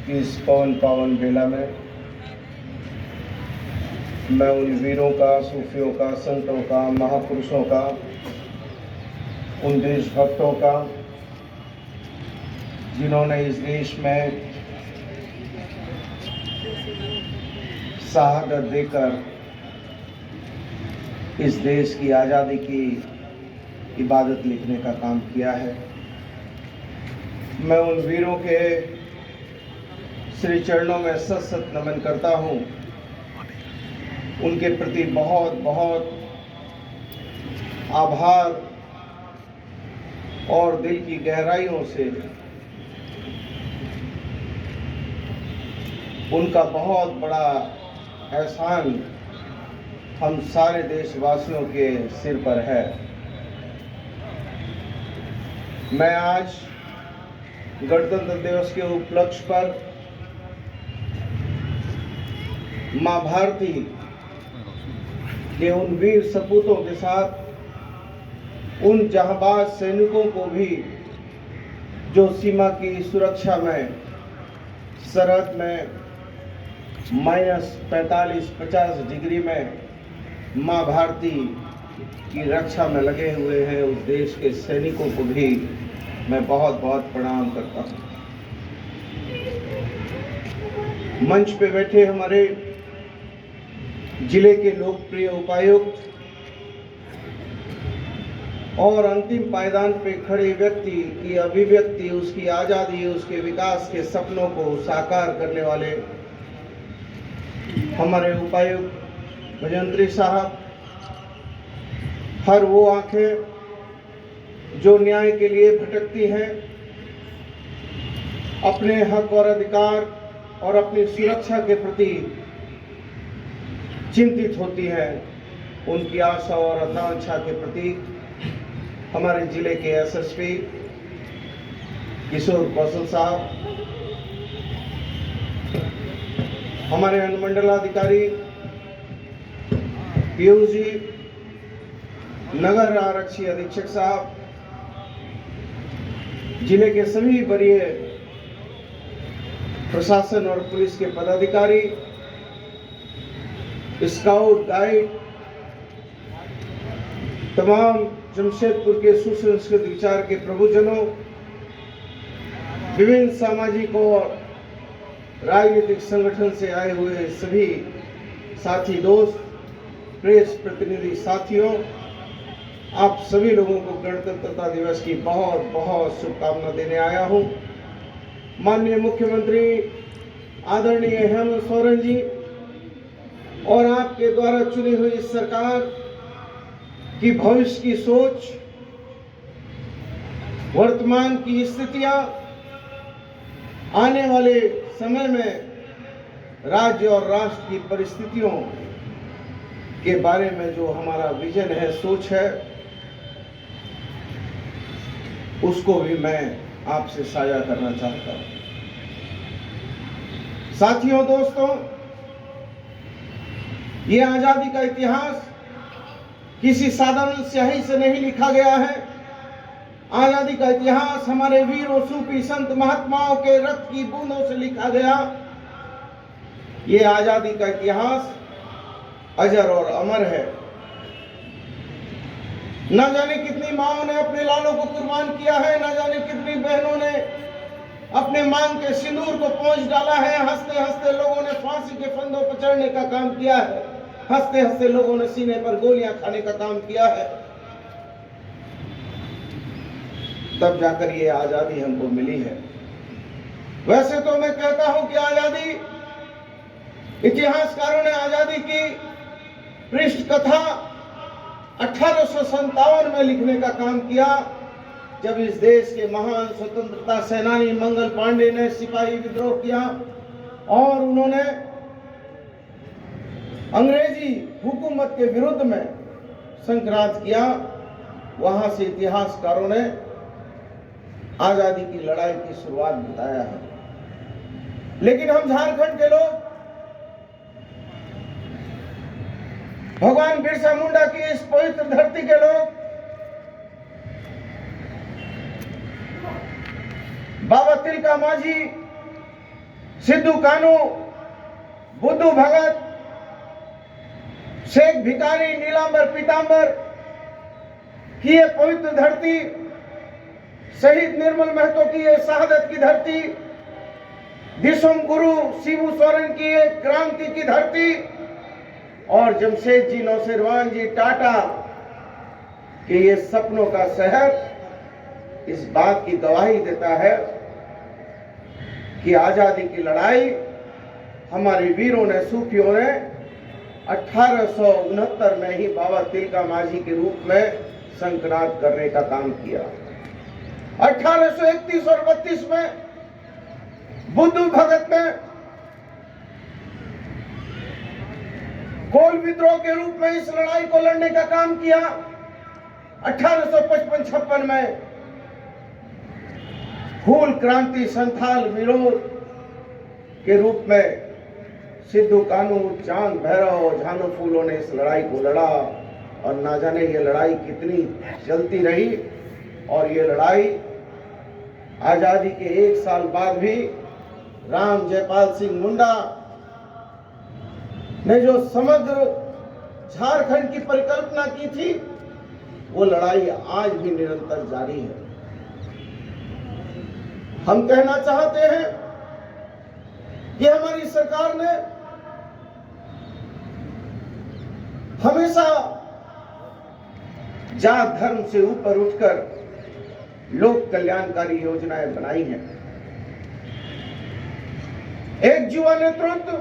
कि इस पवन पावन बेला में मैं उन वीरों का, सूफियों का, संतों का, महापुरुषों का, उन देशभक्तों का जिन्होंने इस देश में शहादत देकर इस देश की आज़ादी की इबादत लिखने का काम किया है। मैं उन वीरों के श्री चरणों में सत सत नमन करता हूँ। उनके प्रति बहुत बहुत आभार और दिल की गहराइयों से उनका बहुत बड़ा एहसान हम सारे देशवासियों के सिर पर है। मैं आज गणतंत्र दिवस के उपलक्ष्य पर मां भारती के उन वीर सपूतों के साथ उन जहांबाज सैनिकों को भी जो सीमा की सुरक्षा में सरहद में -45-50 डिग्री में मां भारती की रक्षा में लगे हुए हैं, उस देश के सैनिकों को भी मैं बहुत बहुत प्रणाम करता हूं। मंच पे बैठे हमारे जिले के लोकप्रिय उपायुक्त और अंतिम पायदान पे खड़े व्यक्ति की अभिव्यक्ति, उसकी आज़ादी, उसके विकास के सपनों को साकार करने वाले हमारे उपायुक्त भजंत्री साहब, हर वो आंखें जो न्याय के लिए भटकती हैं, अपने हक और अधिकार और अपनी सुरक्षा के प्रति चिंतित होती है, उनकी आशा और आकांक्षा के प्रति हमारे जिले के एसएसपी किशोर कौशल साहब, हमारे अनुमंडलाधिकारी पीयूष जी, नगर आरक्षी अधीक्षक साहब, जिले के सभी वरीय प्रशासन और पुलिस के पदाधिकारी, स्काउट गाइड, तमाम जमशेदपुर के सुसंस्कृत विचार के प्रभुजनों, विभिन्न सामाजिक और राजनीतिक संगठन से आए हुए सभी साथी दोस्त, प्रेस प्रतिनिधि साथियों, आप सभी लोगों को गणतंत्रता दिवस की बहुत बहुत शुभकामना देने आया हूं। माननीय मुख्यमंत्री आदरणीय हेमंत सोरेन जी और आपके द्वारा चुनी हुई इस सरकार की भविष्य की सोच, वर्तमान की स्थितियां, आने वाले समय में राज्य और राष्ट्र की परिस्थितियों के बारे में जो हमारा विजन है, सोच है, उसको भी मैं आपसे साझा करना चाहता हूं। साथियों, दोस्तों, ये आजादी का इतिहास किसी साधारण स्याही से नहीं लिखा गया है। आजादी का इतिहास हमारे वीरों, सूफी, संत, महात्माओं के रक्त की बूंदों से लिखा गया। ये आजादी का इतिहास अजर और अमर है। न जाने कितनी माओं ने अपने लालों को कुर्बान किया है, न जाने कितनी बहनों ने अपने मांग के सिंदूर को पोंछ डाला है। हंसते हंसते लोगों ने फांसी के फंदों पर चढ़ने का काम किया है। हंसते हंसते लोगों ने सीने पर गोलियां खाने का काम किया है। तब जाकर ये आजादी हमको मिली है। वैसे तो मैं कहता हूं कि आजादी, इतिहासकारों ने आजादी की पृष्ठ कथा 1857 में लिखने का काम किया, जब इस देश के महान स्वतंत्रता सेनानी मंगल पांडे ने सिपाही विद्रोह किया और उन्होंने अंग्रेजी हुकूमत के विरुद्ध में संक्रांत किया। वहां से इतिहासकारों ने आजादी की लड़ाई की शुरुआत बताया है। लेकिन हम झारखंड के लोग भगवान बिरसा मुंडा की इस पवित्र धरती के लोग बाबा तिलका मांझी सिद्धू कानू, बुद्धू भगत, शेख भिखारी, नीलांबर पीतांबर की ये पवित्र धरती, शहीद निर्मल महतो की ये शहादत की धरती, दिसोम गुरु शिबू सोरेन की ये क्रांति की धरती और जमशेदजी नौशेरवान जी टाटा के ये सपनों का शहर इस बात की गवाही देता है कि आजादी की लड़ाई हमारे वीरों ने, सूफियों ने 1869 में ही बाबा तिलका माझी के रूप में संक्रांत करने का काम किया। 1831 और 32 में बुद्धू भगत ने कोल विद्रोह के रूप में इस लड़ाई को लड़ने का काम किया। 1855-56 में हूल क्रांति संथाल विरोध के रूप में सिद्धू कानू, चांद भैरव और झानो फूलों ने इस लड़ाई को लड़ा और ना जाने ये लड़ाई कितनी चलती रही और ये लड़ाई आजादी के 1 साल बाद भी राम जयपाल सिंह मुंडा ने जो समग्र झारखंड की परिकल्पना की थी, वो लड़ाई आज भी निरंतर जारी है। हम कहना चाहते हैं कि हमारी सरकार ने हमेशा जात धर्म से ऊपर उठकर लोक कल्याणकारी योजनाएं बनाई हैं। एक युवा नेतृत्व